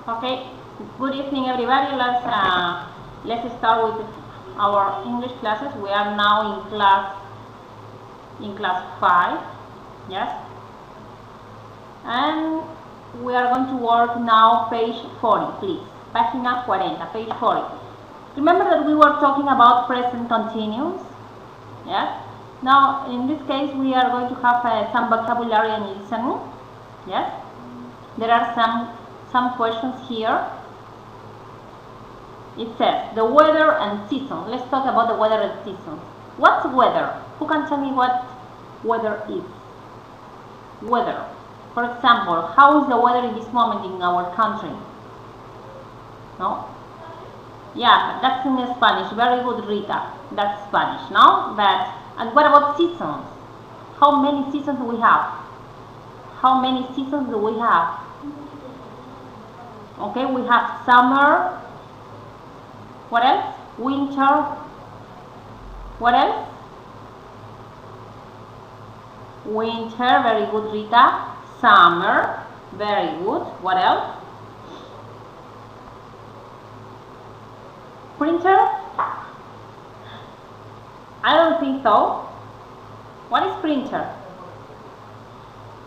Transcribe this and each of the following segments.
Okay, good evening everybody. Let's start with our English classes. We are now in class 5, yes, and we are going to work now page 40, please. Página 40, page 40. Remember that we were talking about present continuous, yes. Now in this case we are going to have some vocabulary and listening, yes. There are some questions here. It says the weather and season. Let's talk about the weather and season. What's weather? Who can tell me what weather is? Weather. For example, how is the weather in this moment in our country? No? Yeah, that's in Spanish. Very good, Rita. That's Spanish, no? And what about seasons? How many seasons do we have? How many seasons do we have? Okay, we have summer. What else? Winter. What else? Winter, very good, Rita. Summer, very good. What else? Winter? I don't think so. What is winter?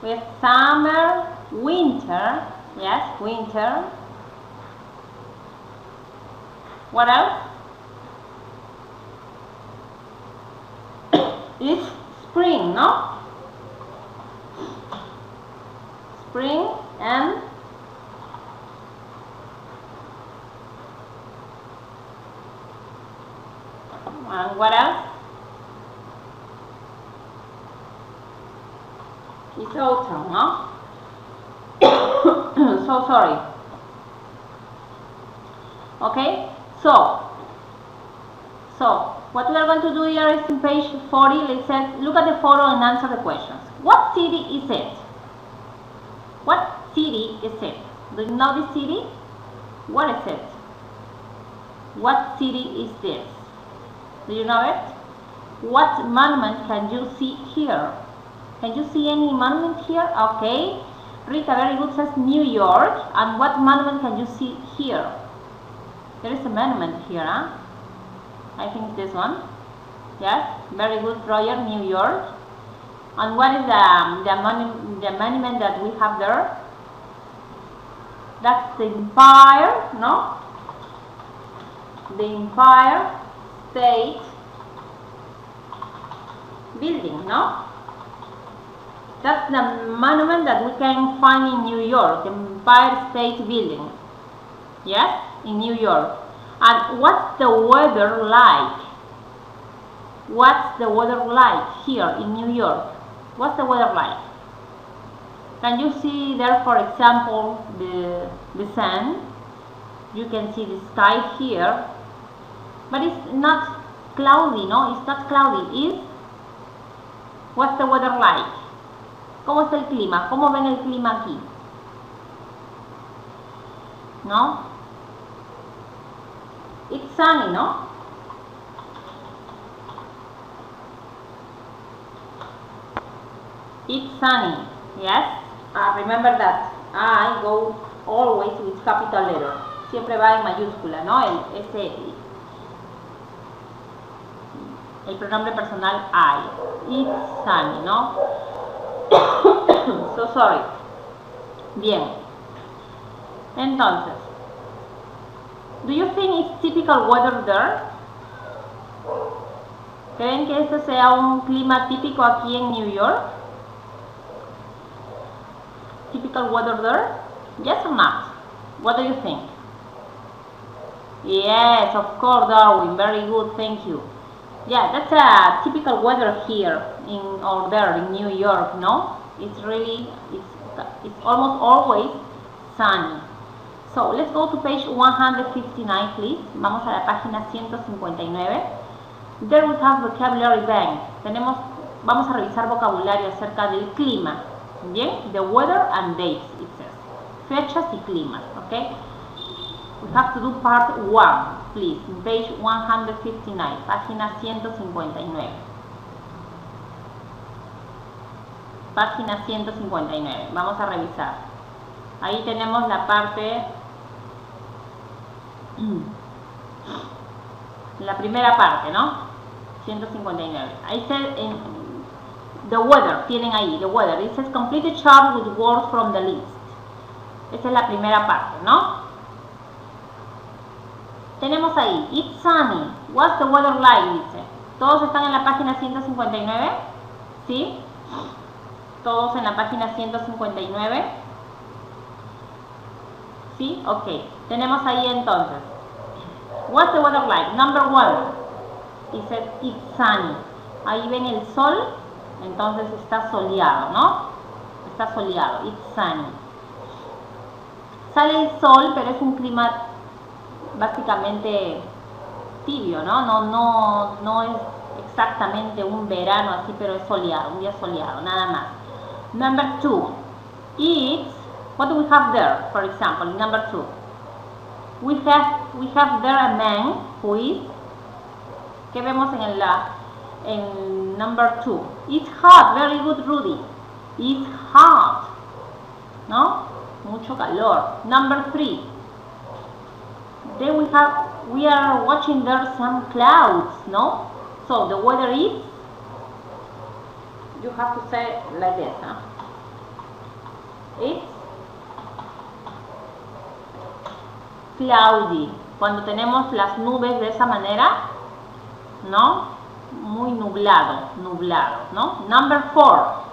We have summer, winter. Yes, winter. What else? It's spring, no? Spring and what else? It's autumn, no? So sorry. Okay, so what we are going to do here is in page 40. Let's say, look at the photo and answer the questions. What city is it? What city is it? Do you know this city? What is it? What city is this? Do you know it? What monument can you see here? Can you see any monument here? Okay. Rita, very good, says New York. And what monument can you see here? There is a monument here, huh? I think this one. Yes, very good, Roger, New York. And what is the monument that we have there? That's the Empire, no? The Empire State Building, no? That's the monument that we can find in New York, the Empire State Building. Yes, in New York. And what's the weather like? What's the weather like here in New York? What's the weather like? Can you see there, for example, the sun? You can see the sky here. But it's not cloudy, no? It's not cloudy. What's the weather like? ¿Cómo es el clima? ¿Cómo ven el clima aquí? ¿No? It's sunny, no? It's sunny, yes? Remember that I go always with capital letter. Siempre va en mayúscula, ¿no? El pronombre personal I. It's sunny, ¿no? So sorry. Bien. Entonces, do you think it's typical weather there? ¿Creen que este sea un clima típico aquí en New York? Typical weather there? Yes or not? What do you think? Yes, of course, Darwin. Very good, thank you. Yeah, that's a typical weather here or there in New York, no? It's almost always sunny. So let's go to page 159, please. Vamos a la página 159. There we have vocabulary bank. Vamos a revisar vocabulario acerca del clima. Bien, the weather and dates, it says. Fechas y climas, okay? We have to do part 1, please, in page 159, página 159. Página 159, vamos a revisar. Ahí tenemos la parte La primera parte, ¿no? 159. I said in the weather, tienen ahí, the weather. It says complete the chart with words from the list. Esa es la primera parte, ¿no? Tenemos ahí, it's sunny. What's the weather like? Dice. ¿Todos están en la página 159? ¿Sí? ¿Todos en la página 159? ¿Sí? Ok. Tenemos ahí entonces. What's the weather like? Number 1. It says it's sunny. Ahí ven el sol. Entonces está soleado, ¿no? Está soleado. It's sunny. Sale el sol, pero es un clima básicamente tibio, ¿no? No es exactamente un verano así, pero es soleado, un día soleado, nada más. Number 2. It's, what do we have there, for example, in number 2? We have there a man who is, ¿qué vemos en number 2? It's hot, very good, Rudy. It's hot, ¿no? Mucho calor. Number 3. Then we are watching there some clouds, no? So the weather is, you have to say like this, huh? It's cloudy. Cuando tenemos las nubes de esa manera, ¿no? Muy nublado, ¿no? Number 4.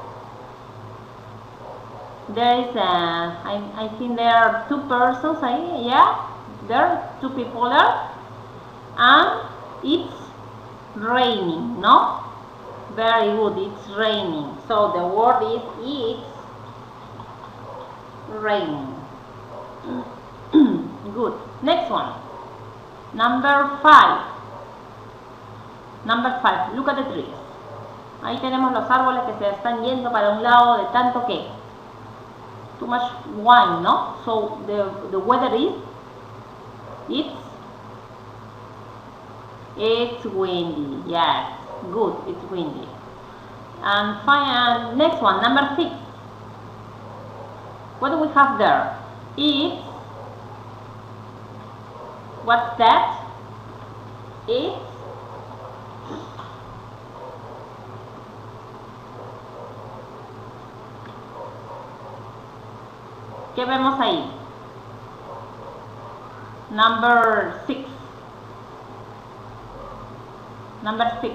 There is I think there are 2 persons ahí, yeah? There are 2 people there. And it's raining, no? Very good, it's raining. So the word is it's raining. Good. Next one. Number 5. Number 5. Look at the trees. Ahí tenemos los árboles que se están yendo para un lado de tanto que too much wind, no? So the weather is it's windy. Yes, good. It's windy. And next one, number 6. What do we have there? It's, what's that? It's ¿qué vemos ahí? Number 6. Number 6.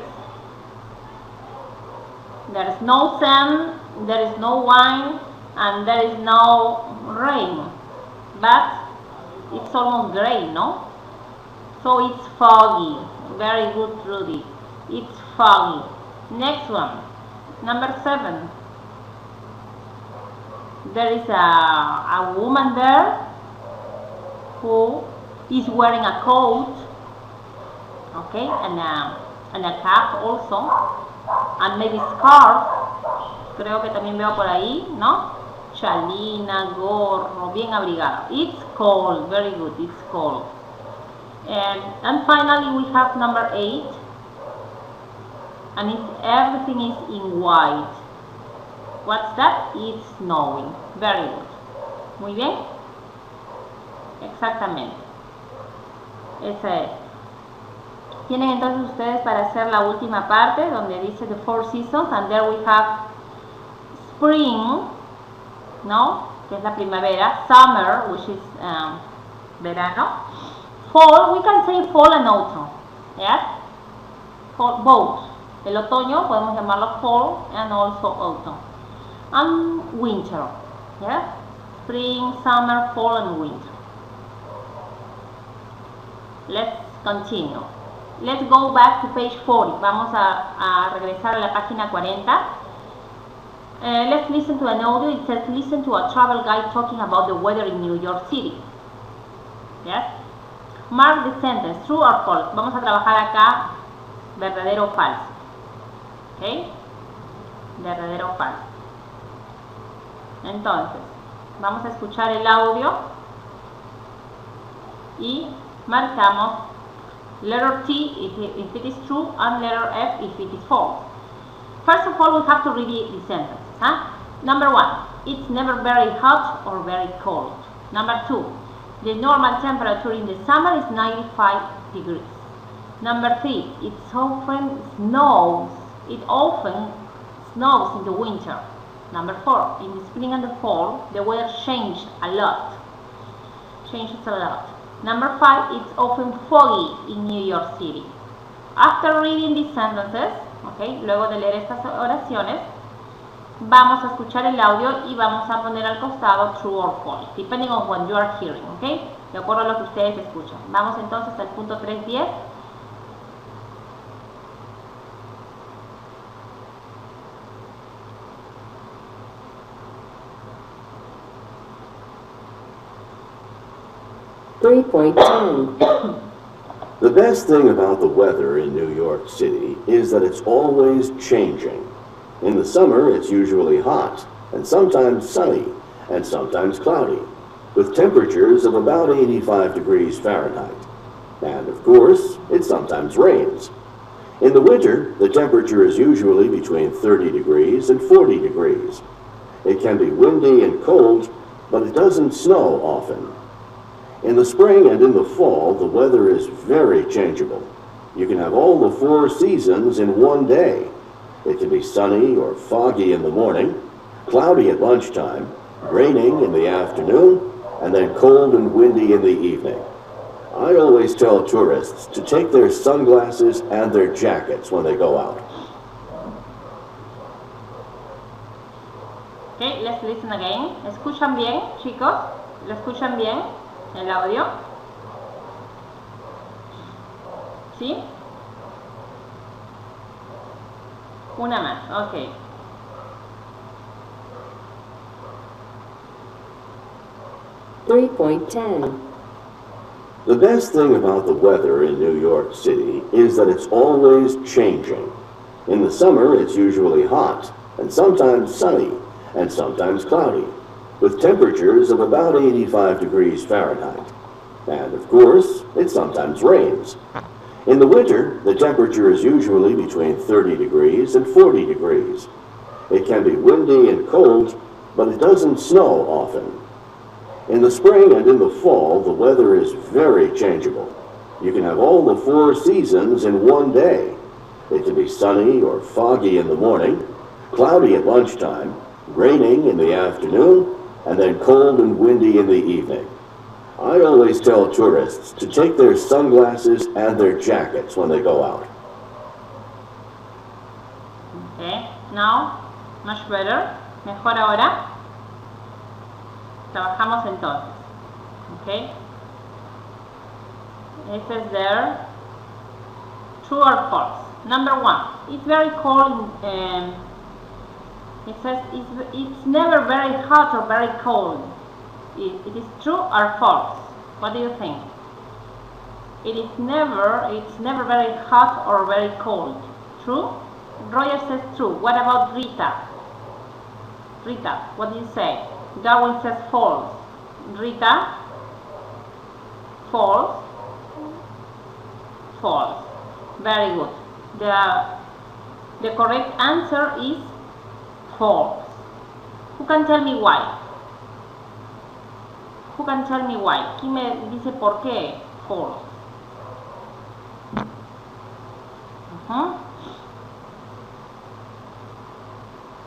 There is no sun, there is no wind, and there is no rain. But it's almost gray, no? So it's foggy. Very good, Rudy. It's foggy. Next one. Number 7. There is a woman there who is wearing a coat, okay, and a cap also, and maybe scarf. Creo que también veo por ahí, ¿no? Chalina, gorro, bien abrigado. It's cold, very good, it's cold. And finally we have number 8, and everything is in white. What's that? It's snowing. Very good. Muy bien. Exactamente. Esa es. Tienen entonces ustedes para hacer la última parte donde dice the 4 seasons, and there we have spring, ¿no? Que es la primavera. Summer, which is verano. Fall, we can say fall and autumn. Yes? Fall, both. El otoño podemos llamarlo fall and also autumn. And winter, yeah? Spring, summer, fall, and winter. Let's continue. Let's go back to page 40. Vamos a regresar a la página 40. Let's listen to an audio. It says, listen to a travel guide talking about the weather in New York City. Yes? Mark the sentence, true or false. Vamos a trabajar acá, verdadero o falso. ¿Ok? Verdadero o falso. Entonces, vamos a escuchar el audio y marcamos letter T if it is true and letter F if it is false. First of all, we have to read the sentences. Huh? Number 1, it's never very hot or very cold. Number 2, The normal temperature in the summer is 95 degrees. Number 3, it often snows. It often snows in the winter. Number 4, in the spring and the fall, the weather changes a lot. Number 5, it's often foggy in New York City. After reading these sentences, okay, luego de leer estas oraciones, vamos a escuchar el audio y vamos a poner al costado true or false, depending on what you are hearing, okay, de acuerdo a lo que ustedes escuchan. Vamos entonces al punto 3.10. The best thing about the weather in New York City is that it's always changing. In the summer, it's usually hot, and sometimes sunny, and sometimes cloudy, with temperatures of about 85 degrees Fahrenheit. And of course, it sometimes rains. In the winter, the temperature is usually between 30 degrees and 40 degrees. It can be windy and cold, but it doesn't snow often. In the spring and in the fall, the weather is very changeable. You can have all the 4 seasons in one day. It can be sunny or foggy in the morning, cloudy at lunchtime, raining in the afternoon, and then cold and windy in the evening. I always tell tourists to take their sunglasses and their jackets when they go out. Okay, let's listen again. ¿Escuchan bien, chicos? ¿Lo escuchan bien? ¿El audio? ¿Sí? Una más, ok. The best thing about the weather in New York City is that it's always changing. In the summer, it's usually hot, and sometimes sunny, and sometimes cloudy, with temperatures of about 85 degrees Fahrenheit. And of course, it sometimes rains. In the winter, the temperature is usually between 30 degrees and 40 degrees. It can be windy and cold, but it doesn't snow often. In the spring and in the fall, the weather is very changeable. You can have all the 4 seasons in one day. It can be sunny or foggy in the morning, cloudy at lunchtime, raining in the afternoon, and then cold and windy in the evening. I always tell tourists to take their sunglasses and their jackets when they go out. Okay, now, much better. Mejor ahora. Trabajamos entonces. Okay. It says there, true or false. Number 1, it's very cold. It says it's never very hot or very cold. It is true or false? What do you think? It's never very hot or very cold. True? Roger says true. What about Rita? Rita, what do you say? Darwin says false. Rita? False? False. Very good. The correct answer is false. Who can tell me why? Who can tell me why? ¿Quién me dice por qué? False.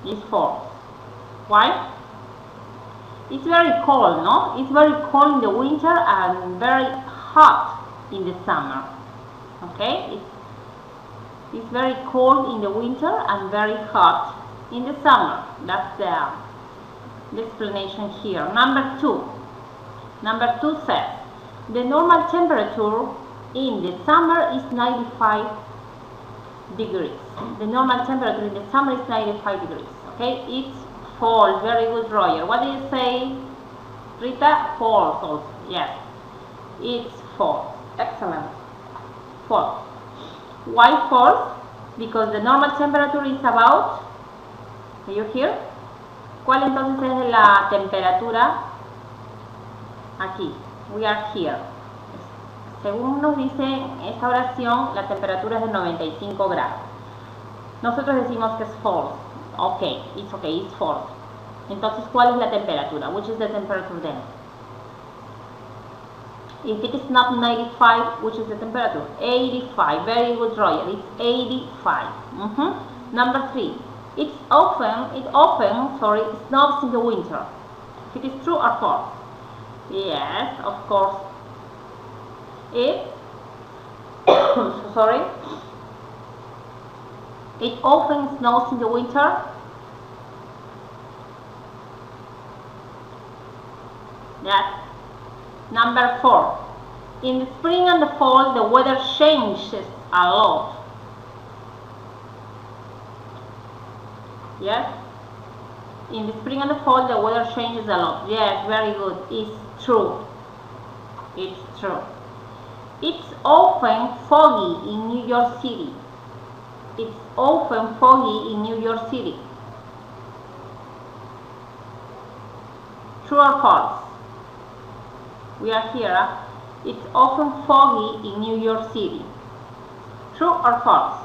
It's false. Why? It's very cold, no? It's very cold in the winter and very hot in the summer. Okay? It's very cold in the winter and very hot in the summer. That's the explanation here. Number 2. Number 2 says, the normal temperature in the summer is 95 degrees. The normal temperature in the summer is 95 degrees. Okay? It's false. Very good, Roger. What do you say, Rita? False also. Yes. It's false. Excellent. False. Why false? Because the normal temperature is about, are you here? ¿Cuál entonces es la temperatura? Aquí. We are here. Según nos dice esta oración, la temperatura es de 95 grados. Nosotros decimos que es false. Okay, it's false. Entonces, ¿cuál es la temperatura? Which is the temperature then? If it is not 95, which is the temperature? 85. Very good, Roger. It's 85. Number 3. It often snows in the winter. If it is true or false? Yes, of course. It sorry. It often snows in the winter. Yes. Number 4. In the spring and the fall, the weather changes a lot. Yes. In the spring and the fall, the weather changes a lot. Yes, very good. It's true. It's true. It's often foggy in New York City. It's often foggy in New York City. True or false? We are here. It's often foggy in New York City. True or false?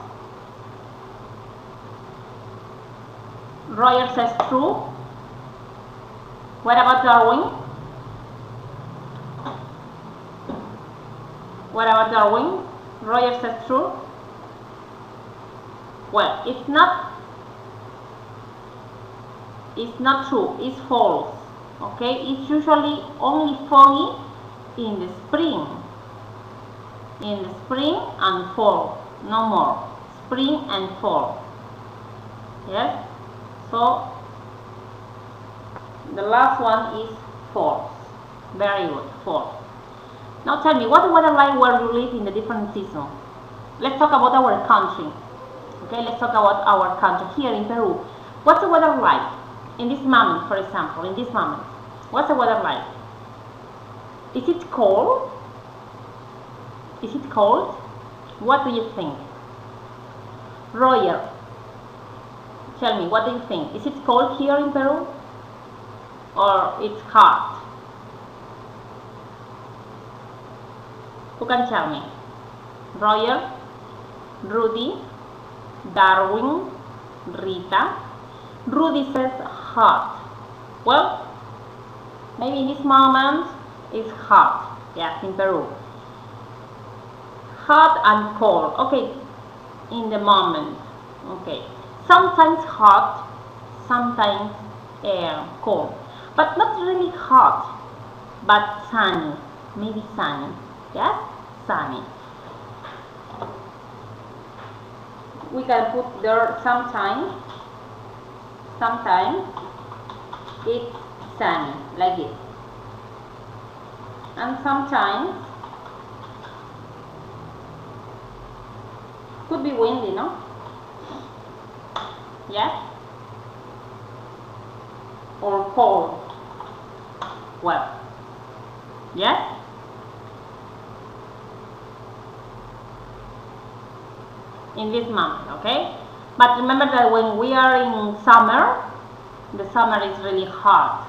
Roger says true. What about Darwin? What about Darwin? Roger says true. Well, it's not true. It's false. Okay, it's usually only foggy in the spring. In the spring and fall. No more. Spring and fall. Yes? So, the last one is false. Very good. False. Now tell me, what's the weather like where you live in the different seasons? Let's talk about our country. Okay, let's talk about our country here in Peru. What's the weather like? In this moment, for example, in this moment, what's the weather like? Is it cold? Is it cold? What do you think? Roger, tell me, what do you think? Is it cold here in Peru? Or it's hot? Who can tell me? Roger, Rudy, Darwin, Rita. Rudy says hot. Well, maybe in this moment it's hot. Yes, in Peru. Hot and cold. Okay, in the moment. Okay. Sometimes hot, sometimes cold. But not really hot, but sunny. Maybe sunny. Yes? Sunny. We can put there sometimes it's sunny, like this. And sometimes could be windy, no? Yes? Or cold. Well, yes? In this moment, okay? But remember that when we are in summer, the summer is really hot.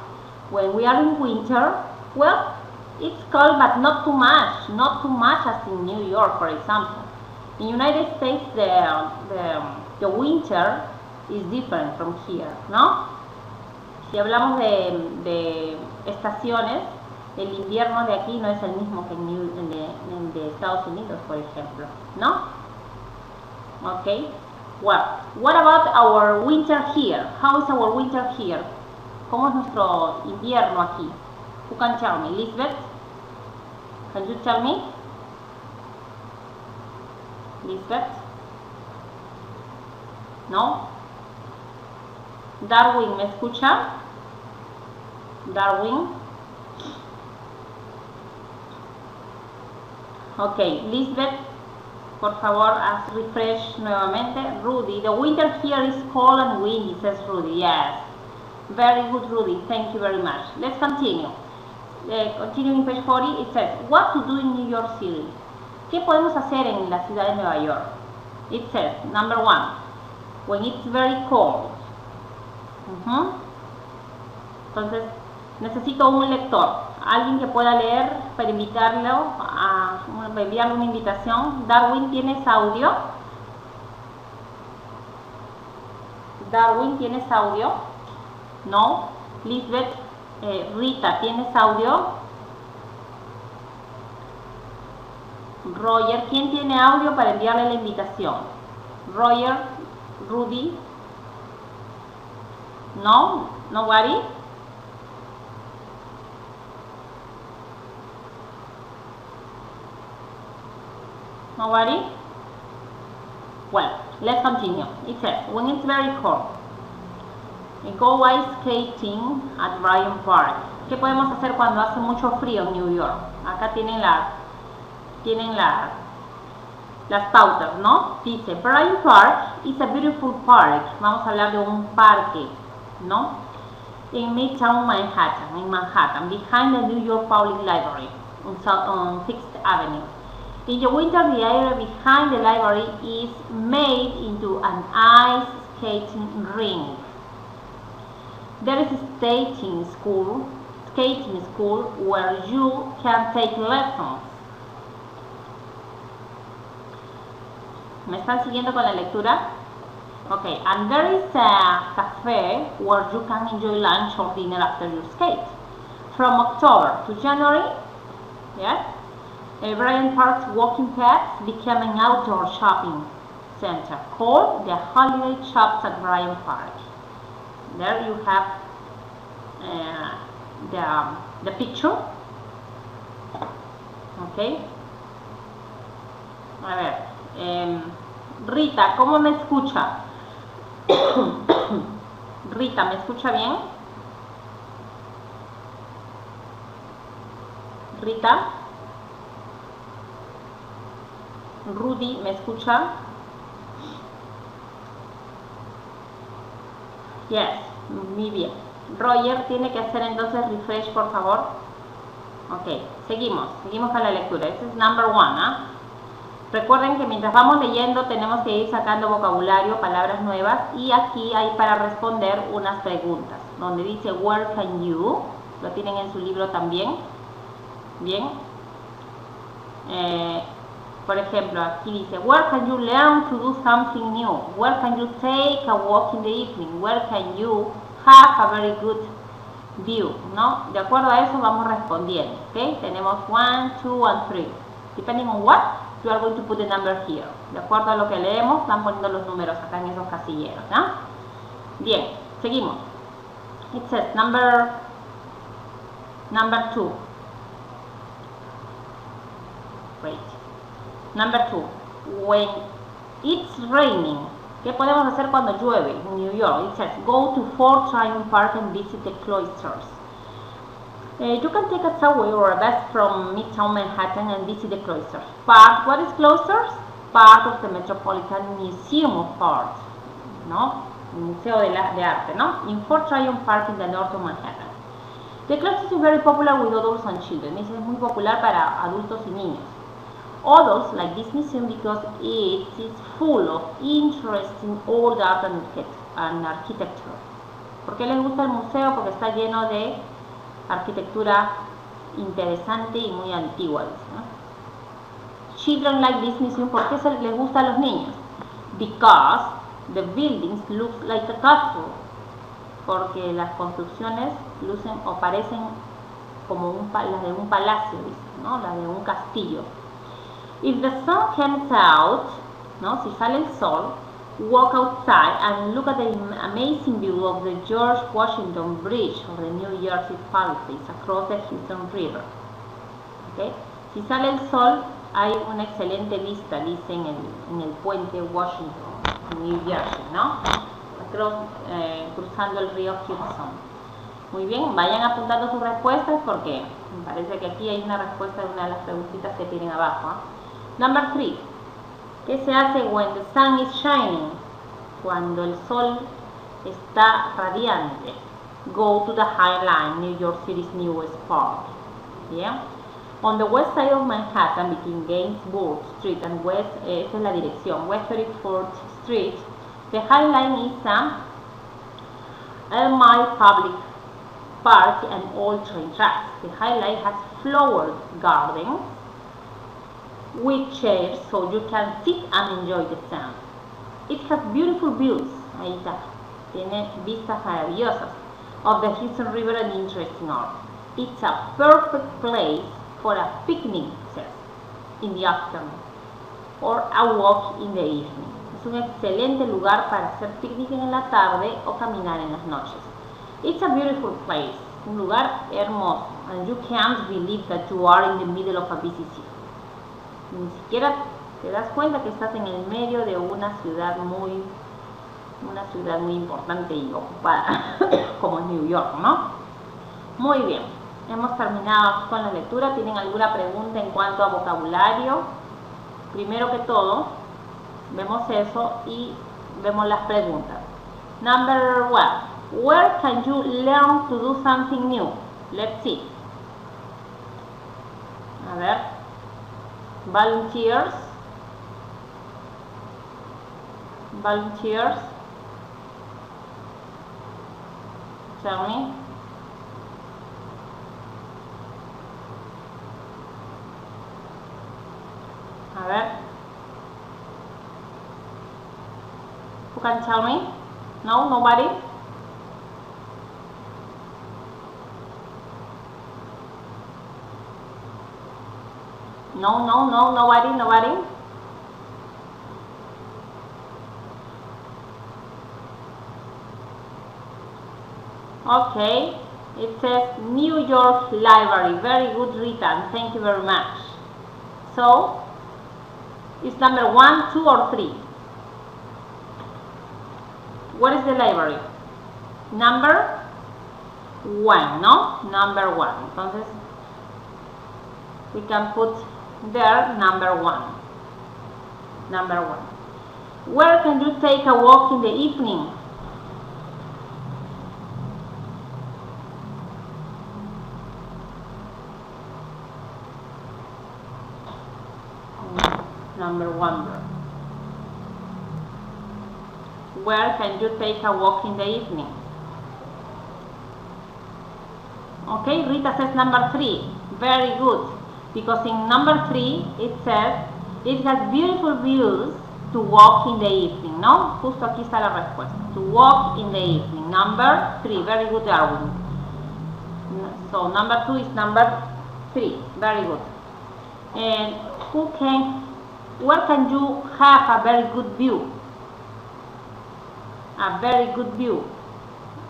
When we are in winter, well, it's cold, but not too much. Not too much as in New York, for example. In United States, the winter is different from here, ¿no? Si hablamos de estaciones, el invierno de aquí no es el mismo que en de Estados Unidos, por ejemplo, ¿no? Okay. Well, what about our winter here? How is our winter here? ¿Cómo es nuestro invierno aquí? Who can tell me? Lisbeth? Can you tell me? Lisbeth? No? Darwin, ¿me escucha? Darwin? Okay, Lisbeth, por favor, haz refresh nuevamente. Rudy, the winter here is cold and windy, says Rudy. Yes. Very good, Rudy. Thank you very much. Let's continue. Continuing page 40, it says, what to do in New York City? ¿Qué podemos hacer en la ciudad de Nueva York? It says, number 1, when it's very cold. Entonces, necesito un lector, alguien que pueda leer para invitarlo a enviarle una invitación. Darwin, ¿tienes audio? Darwin, ¿tienes audio? No. Lisbeth, Rita, ¿tienes audio? Roger, ¿quién tiene audio para enviarle la invitación? Roger, Rudy. No, nobody. Nobody? Well, let's continue. It says, when it's very cold, we go ice skating at Bryant Park. ¿Qué podemos hacer cuando hace mucho frío en New York? Acá tienen las pautas, ¿no? Dice, Bryant Park is a beautiful park. Vamos a hablar de un parque, ¿no? In Midtown Manhattan, in Manhattan, behind the New York Public Library on 6th Avenue. In the winter, the area behind the library is made into an ice skating rink. There is a skating school where you can take lessons. ¿Me están siguiendo con la lectura? Okay, and there is a cafe where you can enjoy lunch or dinner after you skate. From October to January, yes, Bryant Park's walking paths became an outdoor shopping center called the Holiday Shops at Bryant Park. There you have the picture. Okay. A ver, Rita, ¿cómo me escucha? Rita, ¿me escucha bien? Rita. Rudy, ¿me escucha? Yes, muy bien. Roger tiene que hacer entonces refresh, por favor. Ok, seguimos con la lectura. Este es number 1, ¿ah? Recuerden que mientras vamos leyendo tenemos que ir sacando vocabulario, palabras nuevas, y aquí hay para responder unas preguntas, donde dice where can you, lo tienen en su libro también. Bien. Por ejemplo, aquí dice, where can you learn to do something new? Where can you take a walk in the evening? Where can you have a very good view? ¿No? De acuerdo a eso vamos respondiendo. ¿Ok? Tenemos 1, 2, and 3. Depending on what, you are going to put the number here. De acuerdo a lo que leemos, están poniendo los números acá en esos casilleros. ¿No? Bien, seguimos. It says number 2. Wait. Number 2, when it's raining, ¿qué podemos hacer cuando llueve en New York? It says, go to Fort Tryon Park and visit the cloisters. You can take a subway or a bus from Midtown Manhattan and visit the cloisters. What is cloisters? Part of the Metropolitan Museum of Art, ¿no? El Museo de Arte, ¿no? In Fort Tryon Park in the north of Manhattan. The cloisters is very popular with adults and children. Es muy popular para adultos y niños. Adults like this museum because it is full of interesting old art and architecture. ¿Por qué les gusta el museo? Porque está lleno de arquitectura interesante y muy antigua, ¿no? Children like this museum. ¿Por qué les gusta a los niños? Because the buildings look like a castle. Porque las construcciones lucen o parecen como las de un palacio, ¿no? Las de un castillo. If the sun comes out, ¿no? Si sale el sol, walk outside and look at the amazing view of the George Washington Bridge or the New Jersey Palisades across the Hudson River. ¿Okay? Si sale el sol, hay una excelente vista, dice en el puente Washington, New Jersey, ¿no? Cruzando el río Hudson. Muy bien, vayan apuntando sus respuestas porque me parece que aquí hay una respuesta de una de las preguntitas que tienen abajo, ¿eh? Number 3. ¿Qué se hace when the sun is shining? Cuando el sol está radiante. Go to the High Line, New York City's newest park. Yeah? On the west side of Manhattan, between Gainsbourg Street and West, esa es la dirección, West 34th Street, the High Line is a mile public park and all train tracks. The High Line has flowered gardens with chairs so you can sit and enjoy the sun. It has beautiful views, ahí está, tiene vistas maravillosas, of the Hudson River and interesting art. It's a perfect place for a picnic, says. in the afternoon, or a walk in the evening. Es un excelente lugar para hacer picnic en la tarde o caminar en las noches. It's a beautiful place, un lugar hermoso, and you can't believe that you are in the middle of a busy city. Ni siquiera te das cuenta que estás en el medio de una ciudad muy importante y ocupada, como New York, ¿no? Muy bien, hemos terminado con la lectura. ¿Tienen alguna pregunta en cuanto a vocabulario? Primero que todo, vemos eso y vemos las preguntas. Number 1. Where can you learn to do something new? Let's see. A ver. Volunteers. Volunteers. Tell me. A ver. Who can tell me? No, nobody? No, nobody? Okay, it says New York Library. Very good, Rita, thank you very much. So, it's number 1, 2, or 3? What is the library? Number 1, no? Number 1. Entonces, we can put there number 1. Number 1. Where can you take a walk in the evening? Number 1. Where can you take a walk in the evening? Okay, Rita says number 3. Very good. Because in number 3 it says it has beautiful views to walk in the evening, ¿no? Justo aquí está la respuesta. To walk in the evening. Number 3. Very good, Darwin. So number 2 is number 3. Very good. And where can you have a very good view? A very good view.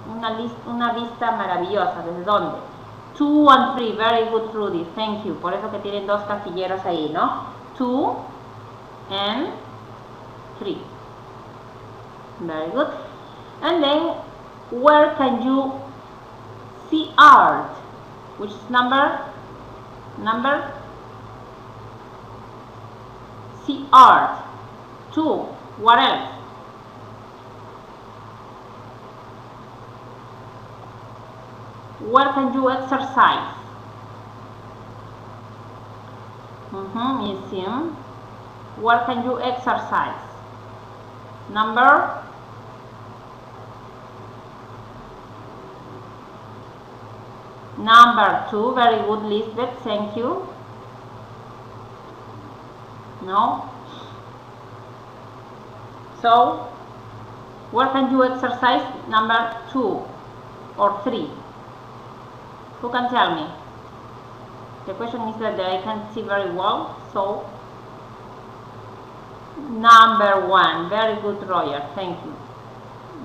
Una vista maravillosa. ¿Desde dónde? 2 and 3. Very good, Rudy. Thank you. Por eso que tienen dos casilleros ahí, ¿no? 2 and 3. Very good. And then, where can you see art? Which is number? See art. 2. What else? Where can you exercise? Museum. Where can you exercise? Number 2. Very good, Lisbeth. Thank you. No? So, where can you exercise? Number 2 or 3? Who can tell me? The question is that I can't see very well, so number 1. Very good, Roger. Thank you.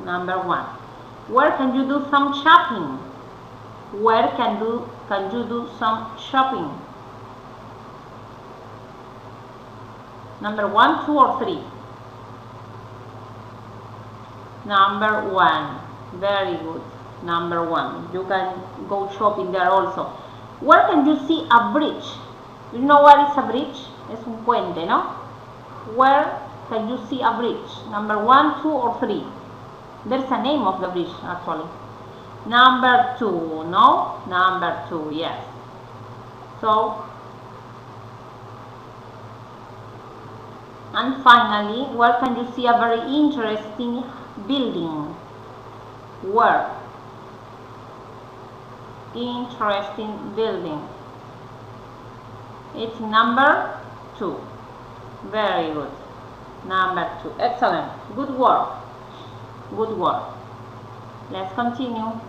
Number 1. Where can you do some shopping? Where can you do some shopping? Number 1, 2, or 3? Number 1. Very good. Number 1. You can go shopping there also. Where can you see a bridge? You know what is a bridge? Es un puente, ¿no? Where can you see a bridge? Number 1, 2, or 3? There's a name of the bridge, actually. Number 2, no? Number 2, yes. So, and finally, where can you see a very interesting building? Where? Interesting building. It's number 2. Very good. Number 2. Excellent. Good work. Good work. Let's continue.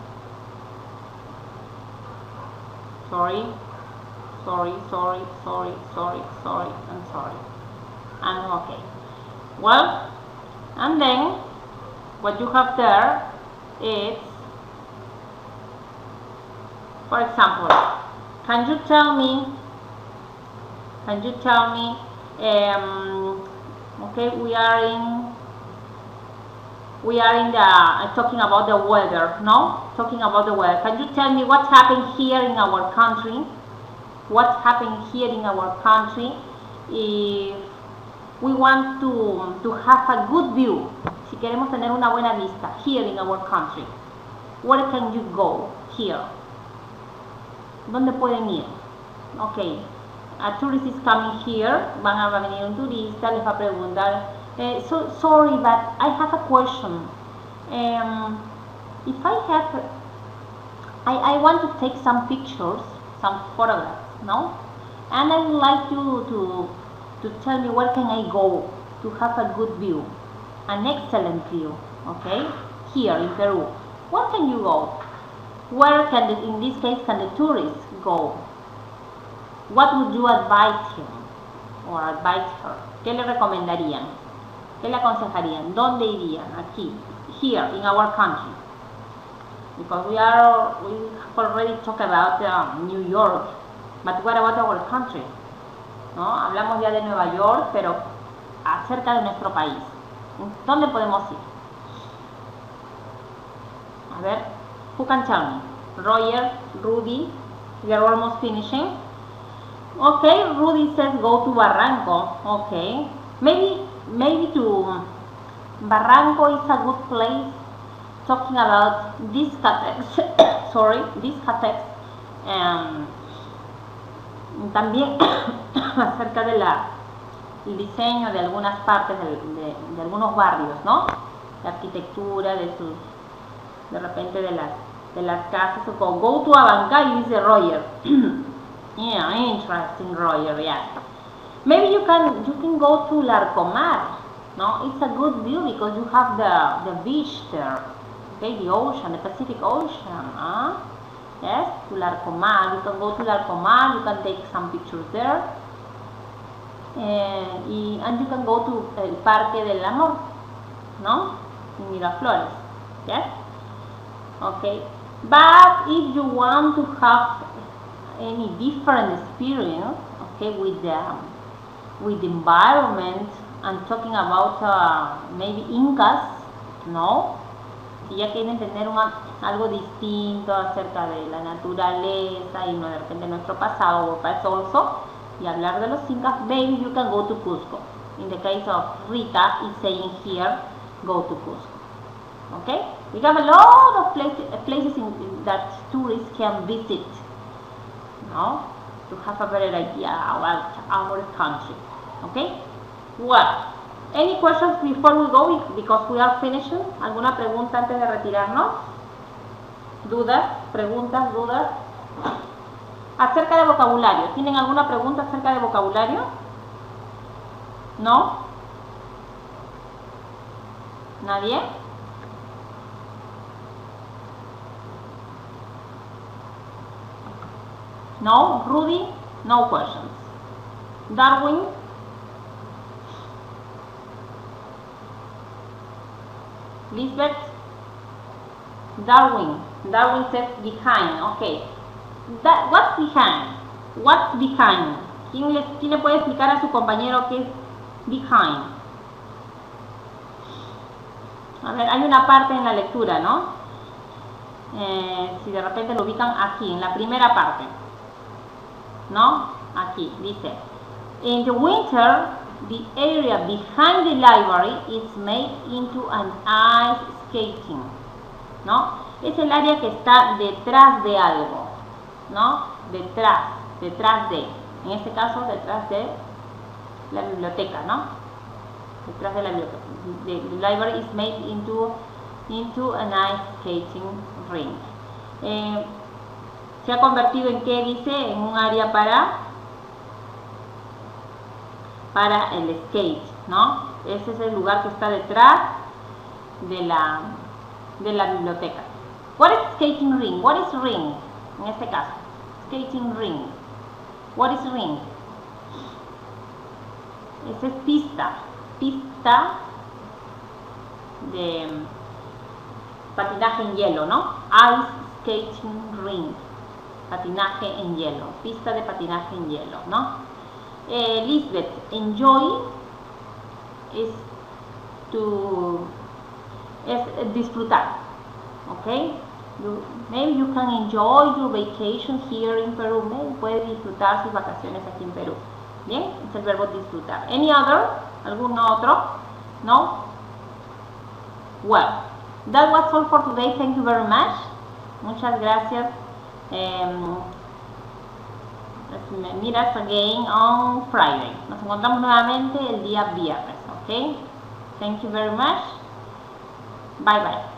Sorry. sorry, sorry, sorry, sorry, sorry, and sorry. And okay. Well, and then what you have there is, for example, can you tell me, okay, we are in the talking about the weather, no? Talking about the weather. Can you tell me what's happening here in our country? What's happening here in our country if we want to have a good view? Si queremos tener una buena vista here in our country, where can you go here? ¿Dónde pueden ir? Okay, a tourist is coming here. Va a venir un turista, les va a preguntar. So sorry, but I have a question. If I want to take some pictures, some photographs, no? And I would like you to tell me where can I go to have a good view, an excellent view, okay? Here in Peru, where can you go? Where can in this case can the tourists go? What would you advise him or advise her? ¿Qué le recomendarían? ¿Qué le aconsejarían? ¿Dónde irían? Aquí, here in our country. Because we have already talked about New York, but what about our country? ¿No? Hablamos ya de Nueva York, pero acerca de nuestro país. ¿Dónde podemos ir? A ver, who can tell me? Roger, Rudy, we are almost finishing. Okay, Rudy says go to Barranco. Okay, maybe to Barranco is a good place. Talking about discotheques, sorry, discotheques. También acerca de el diseño de algunas partes de algunos barrios, ¿no? La arquitectura de repente de las casas. So go to Abancay, dice Roger. Yeah, interesting, Roger. Yeah. Maybe you can go to Larcomar. No, it's a good view because you have the beach there. Okay, the ocean, the Pacific Ocean. Yes, to Larcomar. You can go to Larcomar. You can take some pictures there. And you can go to el Parque del Amor, no? In Miraflores. Yes. Okay. But if you want to have any different experience, okay, with the environment, and talking about maybe Incas, no? Si ya quieren tener algo distinto acerca de la naturaleza y de repente nuestro pasado, also, y hablar de los Incas, maybe you can go to Cusco. In the case of Rita, is saying here, go to Cusco. Okay? We have a lot of places that tourists can visit, no? To have a better idea about our country. Okay? Well, any questions before we go, because we are finishing? ¿Alguna pregunta antes de retirarnos? ¿Dudas? ¿Preguntas? ¿Dudas? Acerca de vocabulario. ¿Tienen alguna pregunta acerca de vocabulario? ¿No? ¿Nadie? No? Rudy? No questions. Darwin? Lisbeth? Darwin says behind. Okay. What's behind? What's behind? ¿Quién le puede explicar a su compañero qué es behind? A ver, hay una parte en la lectura, ¿no? Si de repente lo ubican aquí, en la primera parte, ¿no? Aquí, dice, in the winter, the area behind the library is made into an ice skating, ¿no? Es el área que está detrás de algo, ¿no? Detrás de, en este caso, detrás de la biblioteca, ¿no? Detrás de la biblioteca. The library is made into an ice skating rink. Se ha convertido en, ¿qué dice? En un área para el skate, ¿no? Ese es el lugar que está detrás de la biblioteca. What is skating ring? What is ring? En este caso, skating ring. What is ring? Esa es pista. Pista de patinaje en hielo, ¿no? Ice skating ring. Patinaje en hielo. Pista de patinaje en hielo, ¿no? Lisbeth, enjoy es disfrutar. Okay? Maybe you can enjoy your vacation here in Peru. Maybe puede disfrutar sus vacaciones aquí en Perú. Bien, es el verbo disfrutar. Any other? ¿Algún otro? No? Well, that was all for today. Thank you very much. Muchas gracias. Let's meet us again on Friday. Nos encontramos nuevamente el día viernes. Okay? Thank you very much. Bye bye.